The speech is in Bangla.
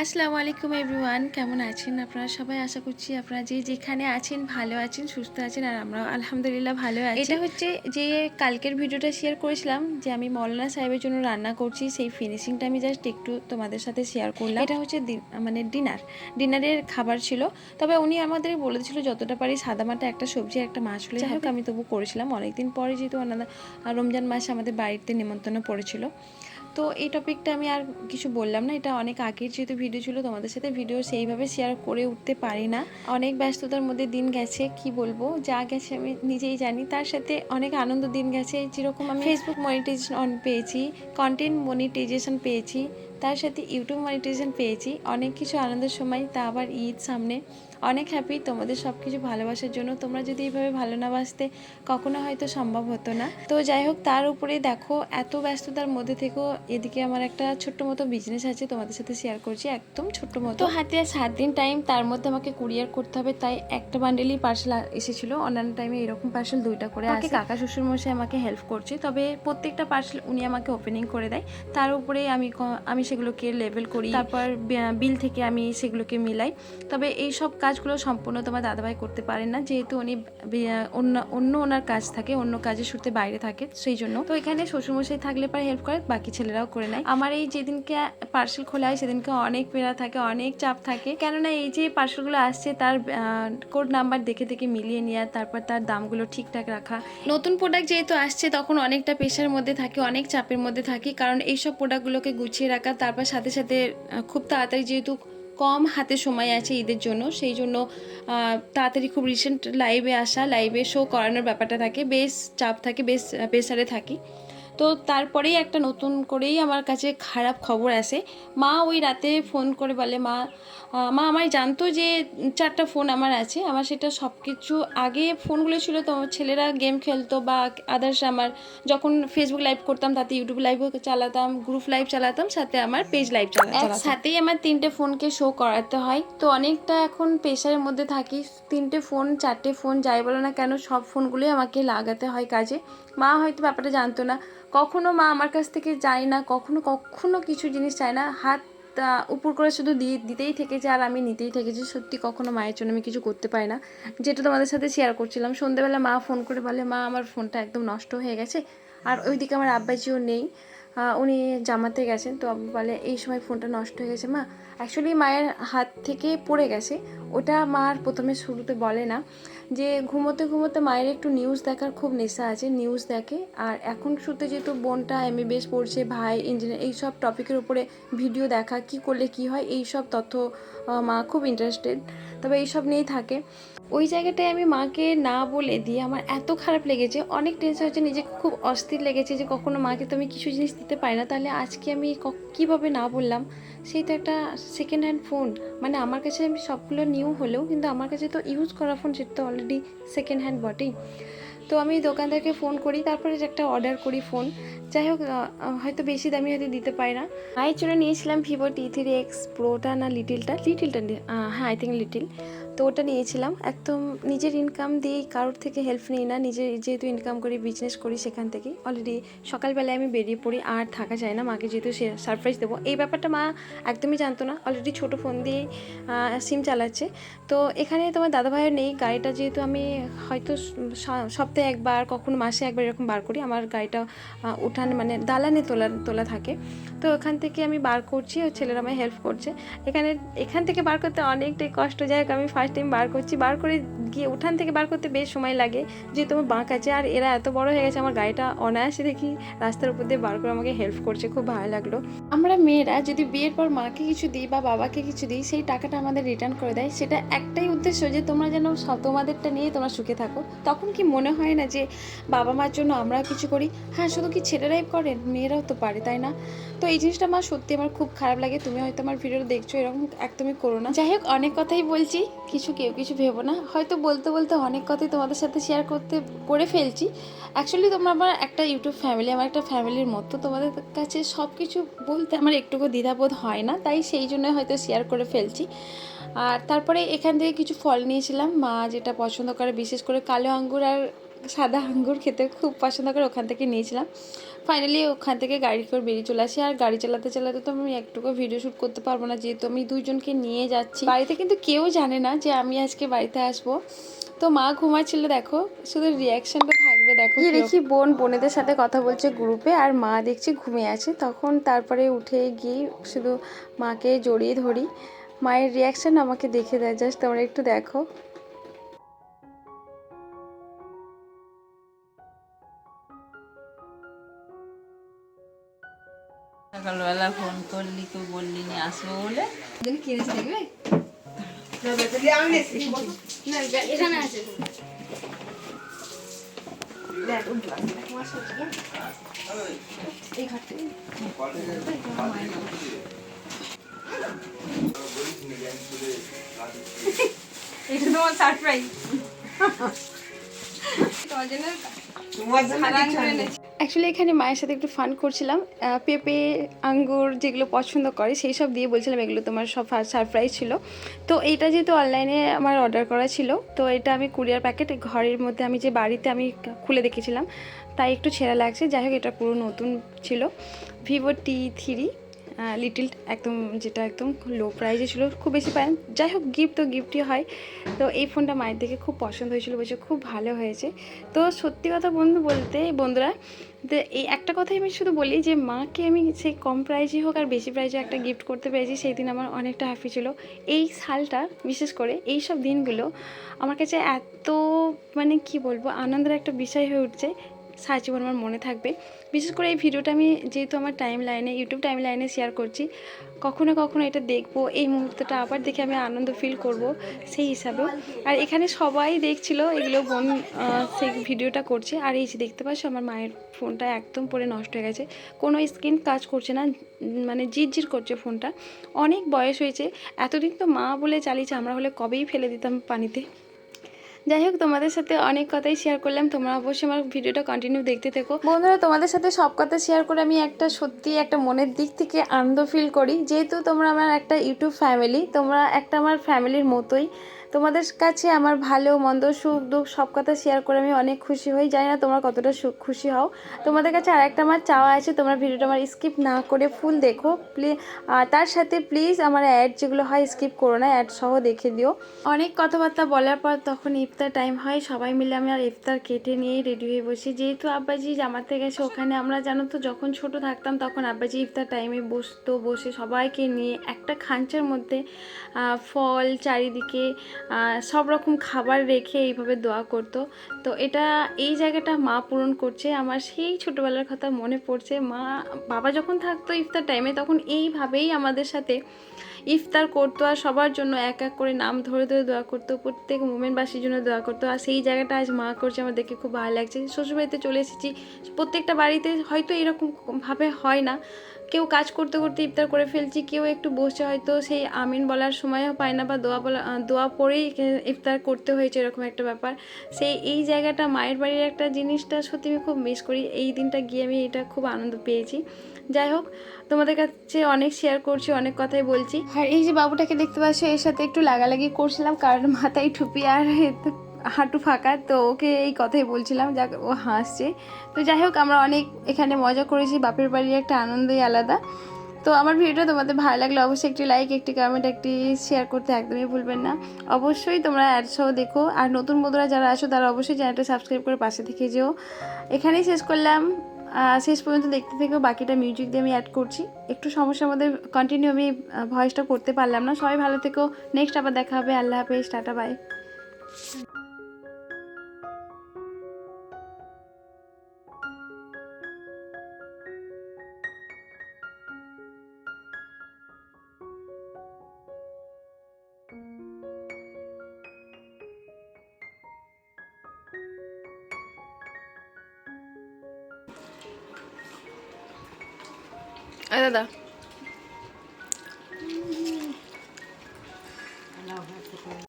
আসসালামু আলাইকুম এভরিওয়ান, কেমন আছেন আপনারা সবাই? আশা করছি আপনারা যে যেখানে আছেন ভালো আছেন, সুস্থ আছেন, আর আমরাও আলহামদুলিল্লাহ ভালো আছি। এটা হচ্ছে যে কালকের ভিডিওটা শেয়ার করেছিলাম যে আমি মৌলানা সাহেবের জন্য রান্না করছি, সেই ফিনিশিংটা আমি জাস্ট একটু তোমাদের সাথে শেয়ার করলাম। এটা হচ্ছে মানে ডিনারের খাবার ছিল। তবে উনি আমাদের বলেছিল যতটা পারি সাদামাটা একটা সবজি একটা মাছ হলে হোক, আমি তবু করেছিলাম। অনেকদিন পরে যেহেতু রমজান মাসে আমাদের বাড়িতে নিমন্ত্রণ পড়েছিল, তো এই টপিকটা আমি আর কিছু বললাম না। এটা অনেক আগের যেহেতু ভিডিও ছিল, তোমাদের সাথে ভিডিও সেইভাবে শেয়ার করে উঠতে পারি না, অনেক ব্যস্ততার মধ্যে দিন গেছে। কি বলবো, যা গেছে আমি নিজেই জানি। তার সাথে অনেক আনন্দ দিন গেছে, যেরকম আমি ফেসবুক মনিটাইজেশন অন পেয়েছি, কন্টেন্ট মনিটাইজেশন পেয়েছি, তার সাথে ইউটিউব মনিটাইজেশন পেয়েছি, অনেক কিছু আনন্দের সময়। তা আবার ঈদ সামনে, অনেক হ্যাপি তোমাদের সব কিছু ভালোবাসার জন্য। তোমরা যদি এইভাবে ভালো না বাসতে কখনো হয়তো সম্ভব হতো না। তো যাই হোক, তার উপরে দেখো এত ব্যস্ততার মধ্যে থেকেও এদিকে আমার একটা ছোট্ট মতো বিজনেস আছে, তোমাদের সাথে শেয়ার করছি, একদম ছোট্ট মতো। তো হাতে 7 দিন টাইম, তার মধ্যে আমাকে কুরিয়ার করতে হবে, তাই একটা বান্ডেলই পার্সেল এসেছিল। অন্যান্য টাইমে এরকম পার্সেল 2টা করে আসে। কাকা শ্বশুর মশাই আমাকে হেল্প করছে, তবে প্রত্যেকটা পার্সেল উনি আমাকে ওপেনিং করে দেয়। তার উপরে আমি সেগুলোকে লেবেল করি, তারপর বিল থেকে আমি সেগুলোকে মিলাই। তবে এই সব কাজগুলো সম্পূর্ণ তোমার দাদাভাই করতে পারেন না, যেহেতু উনি অন্য ওনার কাজ থাকে, অন্য কাজের সূত্রে বাইরে থাকে, সেই জন্য। তো এখানে শ্বশুরমশাই থাকলে পরে হেল্প করে, বাকি ছেলেরাও করে নেয়। আমার এই যেদিনকে পার্সেল খোলা হয় সেদিনকে অনেক পেড়া থাকে, অনেক চাপ থাকে, কেননা এই যে পার্সেলগুলো আসছে তার কোড নাম্বার দেখে দেখে মিলিয়ে নেওয়া, তারপর তার দামগুলো ঠিকঠাক রাখা। নতুন প্রোডাক্ট যেহেতু আসছে তখন অনেকটা প্রেশার মধ্যে থাকে, অনেক চাপের মধ্যে থাকি, কারণ এইসব প্রোডাক্টগুলোকে গুছিয়ে রাখা, তারপর সাথে সাথে খুব তাড়াতাড়ি, যেহেতু কম হাতে সময় আছে ঈদের জন্য, সেই জন্য তাড়াতাড়ি খুব রিসেন্ট লাইভে আসা, লাইভে শো করানোর ব্যাপারটা থাকে, বেশ চাপ থাকে, বেশ প্রেসারে থাকি। তো তারপরেই একটা নতুন করেই আমার কাছে খারাপ খবর আসে। মা ওই রাতে ফোন করে বলে, মা আমায় জানতো যে 4টা ফোন আমার আছে, আমার সেটা সব কিছু আগে ফোনগুলো ছিল তো ছেলেরা গেম খেলতো বা আদার্স, আমার যখন ফেসবুক লাইভ করতাম তাতে ইউটিউব লাইভও চালাতাম, গ্রুপ লাইভ চালাতাম, সাথে আমার পেজ লাইভ চালাতাম, সাথেই আমার 3টে ফোনকে শো করাতে হয়। তো অনেকটা এখন প্রেশারের মধ্যে থাকি, 3টে ফোন 4টে ফোন যাই বলো না কেন, সব ফোনগুলোই আমাকে লাগাতে হয় কাজে। মা হয়তো ব্যাপারটা জানতো না, কখনো মা আমার কাছ থেকে যায় না, কখনো কিছু জিনিস চায় না, হাত উপর করে শুধু দিতেই থেকেছে আর আমি নিতেই থেকেছি। সত্যি কখনো মায়ের জন্য আমি কিছু করতে পারি না, যেটা তোমাদের সাথে শেয়ার করছিলাম। সন্ধ্যেবেলা মা ফোন করে বলে, মা আমার ফোনটা একদম নষ্ট হয়ে গেছে, আর ওইদিকে আমার আব্বাজিও নেই, উনি জামাতে গেছেন। তো আব্বু বলে এই সময় ফোনটা নষ্ট হয়ে গেছে। মা অ্যাকচুয়ালি মায়ের হাত থেকে পড়ে গেছে, ওটা মা আর প্রথমে শুরুতে বলে না। যে ঘুমোতে ঘুমোতে মায়ের একটু নিউজ দেখার খুব নেশা আছে, নিউজ দেখে। আর এখন শুতে যেহেতু বোনটা MBBS পড়ছে, ভাই ইঞ্জিনিয়ার, এই সব টপিকের উপরে ভিডিও দেখা, কি করলে কি হয়, এই সব তথ্য মা খুব ইন্টারেস্টেড, তবে এইসব নিয়েই থাকে। ওই জায়গাটায় আমি মাকে না বলে দিয়ে আমার এত খারাপ লেগেছে, অনেক টেনশন হচ্ছে, নিজেকে খুব অস্থির লেগেছে যে কখনো মাকে তো আমি কিছু জিনিস দিতে পারি না, তাহলে আজকে আমি কীভাবে না বললাম। সেই তো একটা সেকেন্ড হ্যান্ড ফোন, মানে আমার কাছে আমি সবগুলো নিউ হলেও কিন্তু আমার কাছে তো ইউজ করা ফোন, সেটা তো অলরেডি সেকেন্ড হ্যান্ড বটেই। তো আমি দোকানদারকে ফোন করি, তারপরে একটা অর্ডার করি ফোন। যাই হোক, হয়তো বেশি দামি হয়তো দিতে পারি না। মায়ের জন্য নিয়েছিলাম ভিভো T3X প্রোটা না লিটিলটা, হ্যাঁ আই থিঙ্ক লিটিল। তো ওটা নিয়েছিলাম, একদম নিজের ইনকাম দিয়েই, কারোর থেকে হেল্প নিই না, নিজের যেহেতু ইনকাম করি, বিজনেস করি, সেখান থেকেই অলরেডি সকালবেলায় আমি বেরিয়ে পড়ি, আর থাকা যায় না। মাকে যেহেতু সারপ্রাইজ দেবো, এই ব্যাপারটা মা একদমই জানতো না, অলরেডি ছোটো ফোন দিয়েই সিম চালাচ্ছে। তো এখানে তোমার দাদাভাইয়ের নেই, গাড়িটা যেহেতু আমি হয়তো সপ্তাহে একবার, কখনো মাসে একবার এরকম বার করি, আমার গাড়িটা উঠানে মানে দালানে তোলা থাকে। তো ওখান থেকে আমি বার করছি, ও ছেলেরা আমায় হেল্প করছে। এখান থেকে বার করতে অনেকটাই কষ্ট। যাই হোক, আমি ফার্স্ট টাইম বার করছি, বার করে গিয়ে উঠান থেকে বার করতে বেশ সময় লাগে, যেহেতু আমার বাঁক আছে, আর এরা এত বড় হয়ে গেছে, আমার গাড়িটা অনায়াসে দেখি রাস্তার উপর দিয়ে বার করে আমাকে হেল্প করছে, খুব ভালো লাগলো। আমরা মেয়েরা যদি বিয়ের পর মাকে কিছু দিই বা বাবাকে কিছু দিই, সেই টাকাটা আমাদের রিটার্ন করে দেয়, সেটা একটাই উদ্দেশ্য যে তোমরা যেন তোমাদেরটা নিয়ে তোমরা সুখে থাকো। তখন কি মনে হয় না যে বাবা মার জন্য আমরাও কিছু করি? হ্যাঁ, শুধু কি ছেলেরাই করেন, মেয়েরাও তো পারে, তাই না? তো এই জিনিসটা আমার সত্যি আমার খুব খারাপ লাগে। তুমি হয়তো আমার ভিডিও দেখছো, এরকম একদমই করো না। যাই হোক, অনেক কথাই বলছি, কেউ কিছু ভেবো না, হয়তো বলতে বলতে অনেক কথাই তোমাদের সাথে শেয়ার করে ফেলছি। অ্যাকচুয়ালি তোমরা আমার একটা ইউটিউব ফ্যামিলি, আমার একটা ফ্যামিলির মতো, তোমাদের কাছে সব কিছু বলতে আমার একটুকু দ্বিধাবোধ হয় না, তাই সেই জন্য হয়তো শেয়ার করে ফেলছি। আর তারপরে এখান থেকে কিছু ফল নিয়েছিলাম, মা যেটা পছন্দ করে, বিশেষ করে কালো আঙ্গুর আর সাদা আঙ্গুর খেতে খুব পছন্দ করে, ওখান থেকে নিয়েছিলাম। ফাইনালি ওখান থেকে গাড়ি করে বেরিয়ে চলে আসি। আর গাড়ি চালাতে চালাতে তো আমি একটুকু ভিডিও শ্যুট করতে পারবো না, যেহেতু আমি দুইজনকে নিয়ে যাচ্ছি। বাড়িতে কিন্তু কেউ জানে না যে আমি আজকে বাড়িতে আসবো। তো মা ঘুমাচ্ছিল, দেখো শুধু রিয়াকশনটা থাকবে। দেখো দেখি বোনেদের সাথে কথা বলছে গ্রুপে, আর মা দেখছি ঘুমিয়ে আছে। তখন তারপরে উঠে গিয়ে শুধু মাকে জড়িয়ে ধরি, মায়ের রিয়াকশন আমাকে দেখে দেয়। জাস্ট তোমরা একটু দেখো। সকালবেলা ফোন করলি, কেউ বললি নি আসবো বলে। কিনেছি দেখবে এখানে আছে। এই ঘাটতে এটা তোমার সারপ্রাইজ, তোমার জন্য। অ্যাকচুয়ালি এখানে মায়ের সাথে একটু ফান করছিলাম। পেঁপে আঙ্গুর যেগুলো পছন্দ করে সেই সব দিয়ে বলছিলাম এগুলো তোমার সব সারপ্রাইজ ছিল। তো এইটা যেহেতু অনলাইনে আমার অর্ডার করা ছিল, তো এটা আমি কুরিয়ার প্যাকেট ঘরের মধ্যে আমি যে বাড়িতে আমি খুলে দেখেছিলাম, তাই একটু ছেঁড়া লাগছে। যাই হোক এটা পুরো নতুন ছিল, ভিভো T3 লিটিল, একদম যেটা একদম লো প্রাইসে ছিল, খুব বেশি পায়। যাই হোক গিফট তো গিফটই হয়। তো এই ফোনটা মায়ের দেখে খুব পছন্দ হয়েছিল, বলছে খুব ভালো হয়েছে। তো সত্যি কথা বন্ধুরা, তো এই একটা কথাই আমি শুধু বলি যে মাকে আমি সেই কম প্রাইজে হোক আর বেশি প্রাইজে একটা গিফট করতে পেরেছি, সেই দিন আমার অনেকটা হ্যাপি ছিল। এই সালটা বিশেষ করে এই সব দিনগুলো আমার কাছে এত মানে কি বলবো আনন্দের একটা বিষয় হয়ে উঠছে, সারা জীবন আমার মনে থাকবে। বিশেষ করে এই ভিডিওটা আমি যেহেতু আমার ইউটিউব টাইম লাইনে শেয়ার করছি, কখনো কখনো এটা দেখবো, এই মুহূর্তটা আবার দেখে আমি আনন্দ ফিল করব সেই হিসাবেও। আর এখানে সবাই দেখছিল এগুলো, বোন সেই ভিডিওটা করছে। আর এই যে দেখতে পাচ্ছ আমার মায়ের ফোনটা একদম পুরো নষ্ট হয়ে গেছে, কোনো স্ক্রিন কাজ করছে না, মানে জিরজির করছে ফোনটা। অনেক বয়স হয়েছে, এতদিন তো মা বলে চালিয়েছে, আমরা হলে কবেই ফেলে দিতাম পানিতে। যাই হোক তোমাদের সাথে অনেক কথাই শেয়ার করলাম, তোমরা অবশ্যই আমার ভিডিওটা কন্টিনিউ দেখতে থেকো। বন্ধুরা তোমাদের সাথে সব কথা শেয়ার করে আমি সত্যি একটা মনের দিক থেকে আনন্দ ফিল করি, যেহেতু তোমরা আমার একটা ইউটিউব ফ্যামিলি, তোমরা একটা আমার ফ্যামিলির মতোই। তোমাদের কাছে আমার ভালো মন্দ সুখ দুঃখ সব কথা শেয়ার করে আমি অনেক খুশি হই। জানি না তোমরা কতটা খুশি হও। তোমাদের কাছে আরেকটা আমার চাওয়া আছে, তোমরা ভিডিওটা আমার স্কিপ না করে ফুল দেখো প্লিজ। তার সাথে প্লিজ আমার অ্যাড যেগুলো হয় স্কিপ করো না, অ্যাড সহ দেখে দিও। অনেক কথাবার্তা বলার পর তখন ইফতার টাইম হয়, সবাই মিলে আমি আর ইফতার কেটে নিয়েই রেডি হয়ে বসি। যেহেতু আব্বাজি জামাতে গেছে ওখানে, আমরা জানো তো যখন ছোট থাকতাম তখন আব্বাজি ইফতার টাইমে বসে সবাইকে নিয়ে একটা খাঞ্চার মধ্যে ফল চারিদিকে সব রকম খাবার রেখে এইভাবে দোয়া করতো। তো এই জায়গাটা মা পূরণ করছে, আমার সেই ছোটোবেলার কথা মনে পড়ছে। বাবা যখন থাকতো ইফতার টাইমে তখন এইভাবেই আমাদের সাথে ইফতার করতো, আর সবার জন্য এক এক করে নাম ধরে ধরে দোয়া করতো, প্রত্যেক মোমেনবাসীর জন্য দোয়া করতো। আর সেই জায়গাটা আজ মা করছে, আমার দেখে খুব ভালো লাগছে। শ্বশুরবাড়িতে চলে এসেছি, প্রত্যেকটা বাড়িতে হয়তো এরকমভাবে হয় না, কেউ কাজ করতে করতে ইফতার করে ফেলছি, কেউ একটু বসে হয়তো সেই আমিন বলার সময়ও পায় না, বা দোয়া পড়েই ইফতার করতে হয়েছে, এরকম একটা ব্যাপার। এই জায়গাটা মায়ের বাড়ির একটা জিনিসটা সত্যি আমি খুব মিস করি। এই দিনটা গিয়ে আমি এটা খুব আনন্দ পেয়েছি। যাই হোক তোমাদের কাছে অনেক শেয়ার করছি, অনেক কথাই বলছি। আর এই যে বাবুটাকে দেখতে পাচ্ছ, এর সাথে একটু লাগালাগি করছিলাম, কারণ মাথায় টুপি আর হাঁটু ফাঁকা, তো ওকে এই কথাই বলছিলাম, যাক ও হাসছে। তো যাই হোক আমরা অনেক এখানে মজা করেছি, বাপের বাড়ির একটা আনন্দই আলাদা। তো আমার ভিডিওটা তোমাদের ভালো লাগলে অবশ্যই একটি লাইক, একটি কমেন্ট, একটি শেয়ার করতে একদমই ভুলবেন না। অবশ্যই তোমরা অ্যাড সহ দেখো, আর নতুন বন্ধুরা যারা আসো তারা অবশ্যই চ্যানেলটা সাবস্ক্রাইব করে পাশে থেকে যেও। এখানেই শেষ করলাম, শেষ পর্যন্ত দেখতে থেকেও, বাকিটা মিউজিক দিয়ে আমি অ্যাড করছি। একটু সমস্যার মধ্যে কন্টিনিউ আমি ভয়েসটা করতে পারলাম না। সবাই ভালো থেকো, নেক্সট আবার দেখা হবে। আল্লাহ হাফেজ, টাটা বাই। দাদা